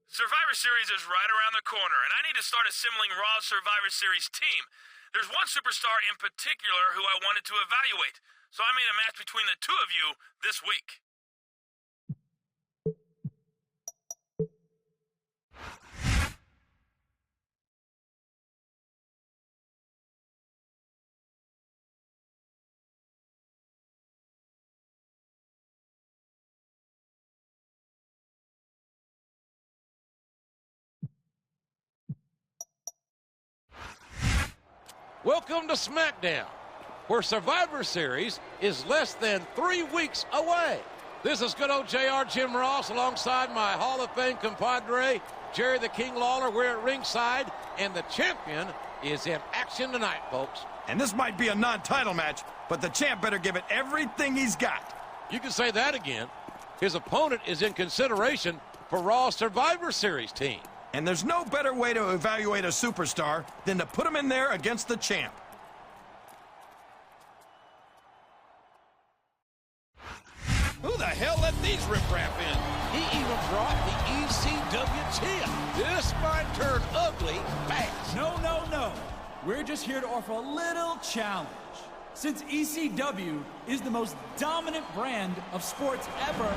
Survivor Series is right around the corner, and I need to start assembling Raw's Survivor Series team. There's one superstar in particular who I wanted to evaluate, so I made a match between the two of you this week. Welcome to Smackdown, where Survivor Series is less than 3 weeks away. This is good old JR Jim Ross alongside my Hall of Fame compadre, Jerry the King Lawler. We're at ringside, and the champion is in action tonight, folks. And this might be a non-title match, but the champ better give it everything he's got. You can say that again. His opponent is in consideration for Raw's Survivor Series team. And there's no better way to evaluate a superstar than to put him in there against the champ. Who the hell let these riprap in? He even brought the ECW champ. This might turn ugly fast. No. We're just here to offer a little challenge. Since ECW is the most dominant brand of sports ever,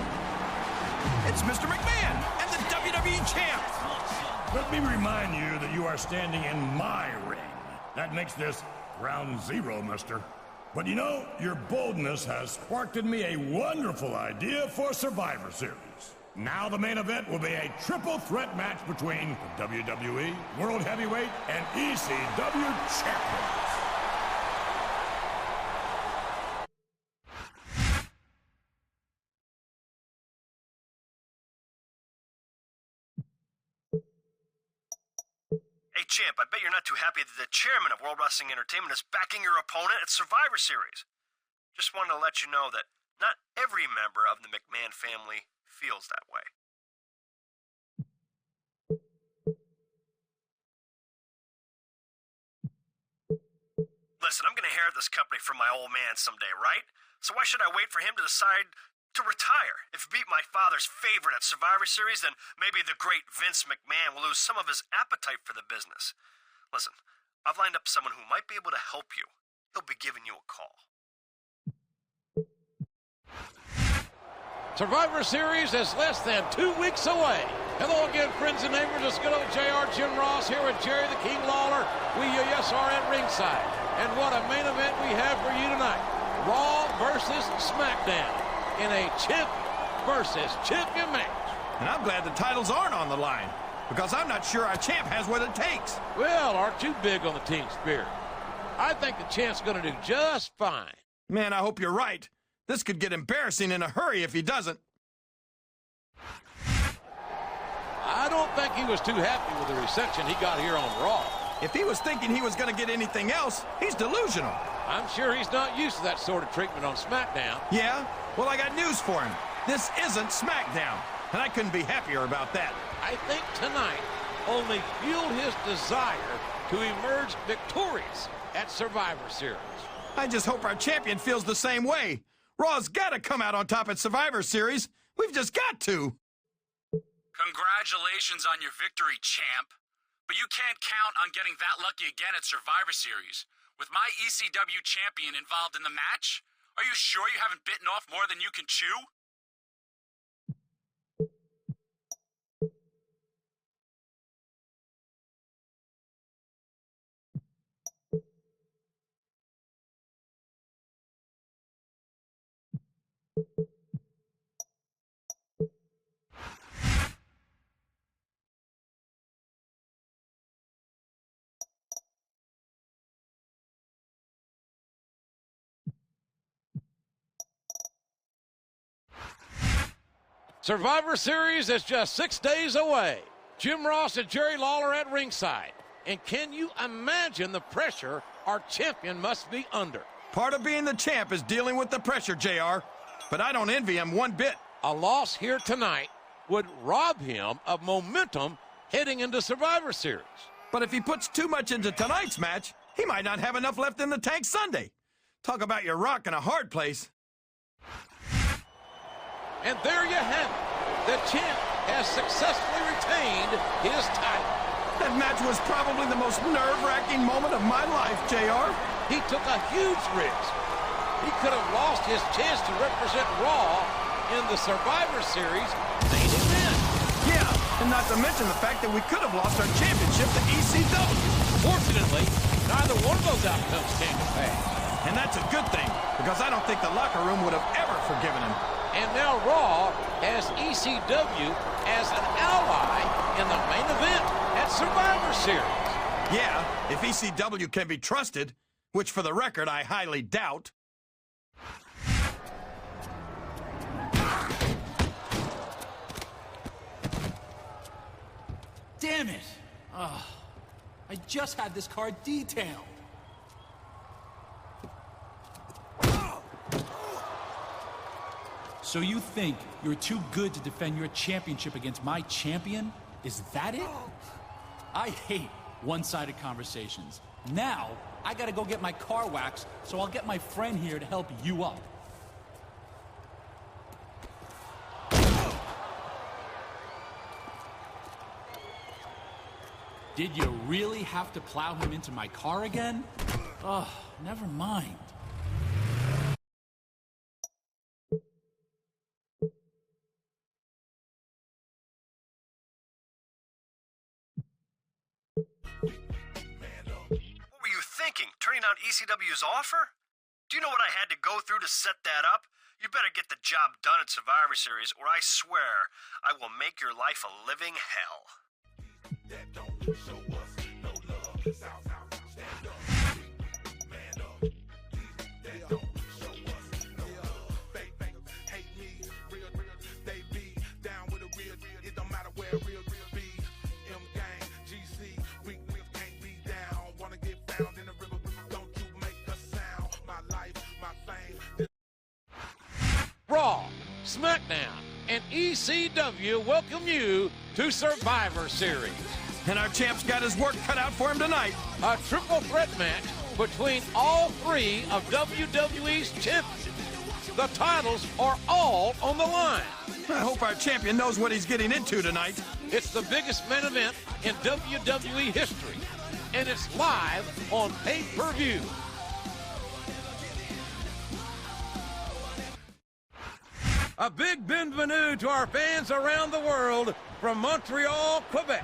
it's Mr. McMahon and the WWE champ. Let me remind you that you are standing in my ring. That makes this ground zero, mister. But you know, your boldness has sparked in me a wonderful idea for Survivor Series. Now the main event will be a triple threat match between the WWE World Heavyweight and ECW champions. Hey, champ, I bet you're not too happy that the chairman of World Wrestling Entertainment is backing your opponent at Survivor Series. Just wanted to let you know that not every member of the McMahon family feels that way. Listen, I'm going to inherit this company from my old man someday, right? So why should I wait for him to decide to retire? If he beat my father's favorite at Survivor Series, then maybe the great Vince McMahon will lose some of his appetite for the business. Listen, I've lined up someone who might be able to help you. He'll be giving you a call. Survivor Series is less than 2 weeks away. Hello again, friends and neighbors. It's good old JR Jim Ross here with Jerry the King Lawler. We, yes, are at ringside. And what a main event we have for you tonight. Raw versus Smackdown in a champion versus champion match. And I'm glad the titles aren't on the line, because I'm not sure our champ has what it takes. Well, aren't you big on the team spirit? I think the champ's going to do just fine. Man, I hope you're right. This could get embarrassing in a hurry if he doesn't. I don't think he was too happy with the reception he got here on Raw. If he was thinking he was going to get anything else, he's delusional. I'm sure he's not used to that sort of treatment on SmackDown. Yeah? Well, I got news for him. This isn't SmackDown, and I couldn't be happier about that. I think tonight only fueled his desire to emerge victorious at Survivor Series. I just hope our champion feels the same way. Raw's got to come out on top at Survivor Series. We've just got to. Congratulations on your victory, champ. But you can't count on getting that lucky again at Survivor Series. With my ECW champion involved in the match, are you sure you haven't bitten off more than you can chew? Survivor Series is just 6 days away. Jim Ross and Jerry Lawler at ringside. And can you imagine the pressure our champion must be under? Part of being the champ is dealing with the pressure, JR. But I don't envy him one bit. A loss here tonight would rob him of momentum heading into Survivor Series. But if he puts too much into tonight's match, he might not have enough left in the tank Sunday. Talk about your rock in a hard place. And there you have it. The champ has successfully retained his title. That match was probably the most nerve-wracking moment of my life, JR. He took a huge risk. He could have lost his chance to represent Raw in the Survivor Series main event. Yeah, and not to mention the fact that we could have lost our championship to ECW. Fortunately, neither one of those outcomes came to pass. And that's a good thing, because I don't think the locker room would have ever forgiven him. And now Raw has ECW as an ally in the main event at Survivor Series. Yeah, if ECW can be trusted, which for the record I highly doubt. Damn it! I just had this car detailed. So you think you're too good to defend your championship against my champion? Is that it? I hate one-sided conversations. Now, I gotta go get my car waxed, so I'll get my friend here to help you up. Did you really have to plow him into my car again? Oh, never mind. What were you thinking? Turning down ECW's offer? Do you know what I had to go through to set that up? You better get the job done at Survivor Series, or I swear I will make your life a living hell. Raw, Smackdown, and ECW welcome you to Survivor Series. And our champ's got his work cut out for him tonight. A triple threat match between all three of WWE's champions. The titles are all on the line. I hope our champion knows what he's getting into tonight. It's the biggest main event in WWE history, and it's live on pay-per-view. A big bienvenue to our fans around the world from Montreal, Quebec.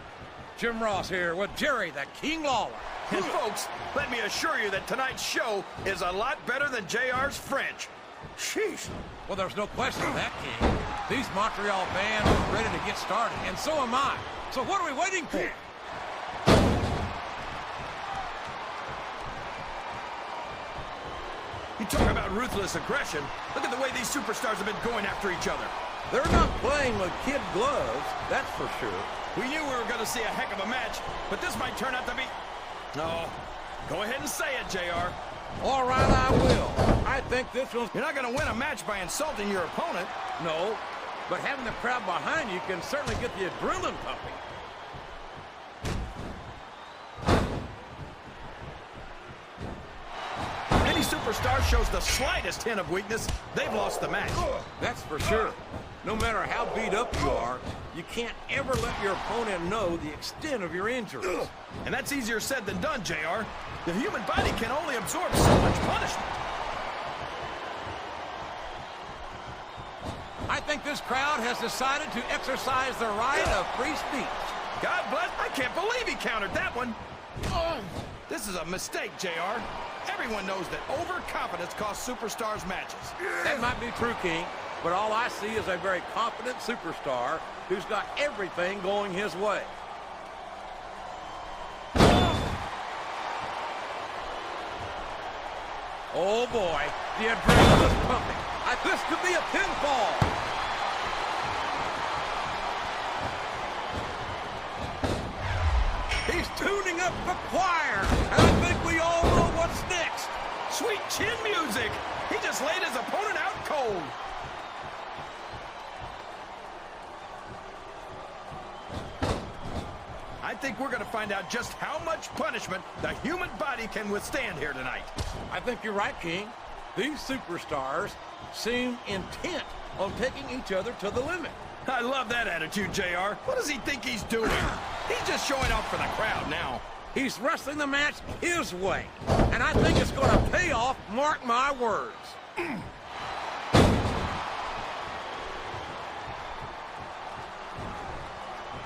Jim Ross here with Jerry the King Lawler. And folks, let me assure you that tonight's show is a lot better than JR's French. Sheesh. Well, there's no question of that, King. These Montreal fans are ready to get started, and so am I. So what are we waiting for? You talk about ruthless aggression. Look at the way these superstars have been going after each other. They're not playing with kid gloves, that's for sure. We knew we were going to see a heck of a match, but this might turn out to be... No. Go ahead and say it, JR. All right, I will. I think this one's... You're not going to win a match by insulting your opponent. No, but having the crowd behind you can certainly get the adrenaline pumping. Any superstar shows the slightest hint of weakness, they've lost the match. That's for sure. No matter how beat up you are, you can't ever let your opponent know the extent of your injuries. And that's easier said than done, JR. The human body can only absorb so much punishment. I think this crowd has decided to exercise the right of free speech. God bless. I can't believe he countered that one. This is a mistake, JR. Everyone knows that overconfidence costs superstars matches. That might be true, King, but all I see is a very confident superstar who's got everything going his way. Oh boy, the adrenaline is pumping. This could be a pinfall. He's tuning up the choir, and I think we all know what's next. Sweet chin music. He just laid his opponent out cold. I think we're going to find out just how much punishment the human body can withstand here tonight. I think you're right, King. These superstars seem intent on taking each other to the limit. I love that attitude, JR. What does he think he's doing? He's just showing off for the crowd now. He's wrestling the match his way, and I think it's going to pay off, mark my words.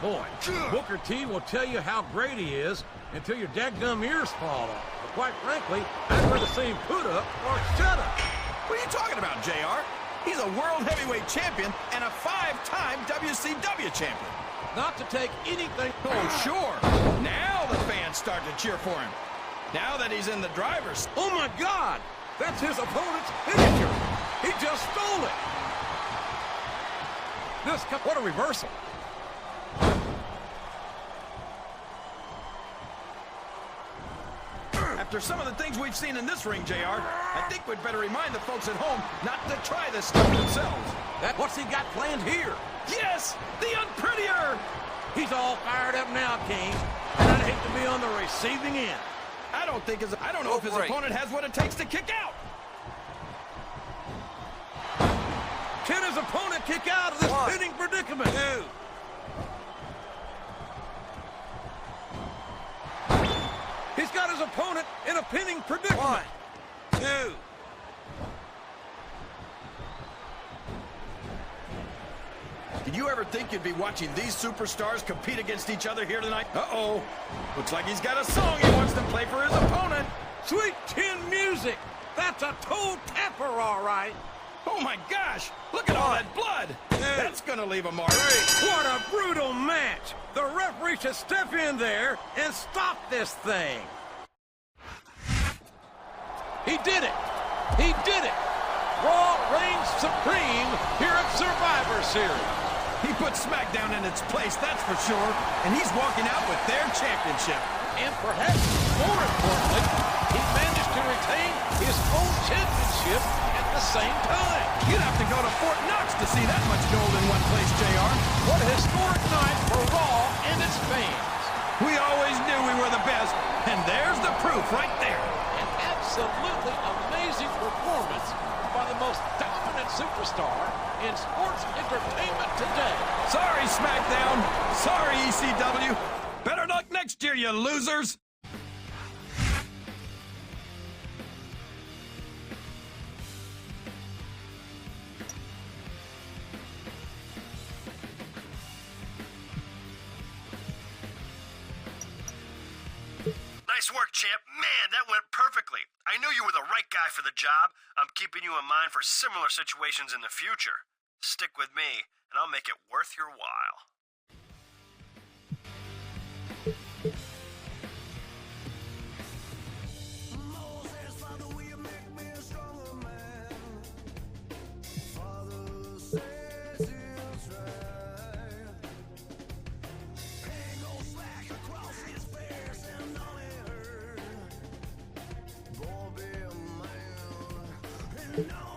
Boy, Booker T will tell you how great he is until your daggum ears fall off. But quite frankly, I'd rather see him put up or shut up. What are you talking about, JR? He's a world heavyweight champion and a 5-time WCW champion. Not to take anything... Oh, sure. Now the fans start to cheer for him. Now that he's in the driver's... Oh, my God! That's his opponent's finisher. He just stole it. What a reversal. After some of the things we've seen in this ring, JR, I think we'd better remind the folks at home not to try this stuff themselves. What's he got planned here? Yes! The unprettier! He's all fired up now, King. And I'd hate to be on the receiving end. I don't know if his opponent has what it takes to kick out. Can his opponent kick out of this pinning predicament? He's got his opponent in a pinning predicament. 1, 2. Did you ever think you'd be watching these superstars compete against each other here tonight? Uh-oh. Looks like he's got a song he wants to play for his opponent. Sweet Chin Music. That's a toe tapper, all right. Oh, my gosh. Look at all that blood. That's going to leave a mark. What a brutal match. The referee should step in there and stop this thing. He did it. He did it. Raw reigns supreme here at Survivor Series. He put SmackDown in its place, that's for sure. And he's walking out with their championship. And perhaps more importantly, he managed to retain his own championship at the same time. You'd have to go to Fort Knox to see that much gold in one place, JR. What a historic night for Raw and its fans. We always knew we were the best, and there's the proof right there. An absolutely amazing performance by the most dominant superstar in sports entertainment today. Sorry, SmackDown. Sorry, ECW. Better luck next year, you losers. Nice work, champ. Man, that went perfectly. I knew you were the right guy for the job. I'm keeping you in mind for similar situations in the future. Stick with me, and I'll make it worth your while. No.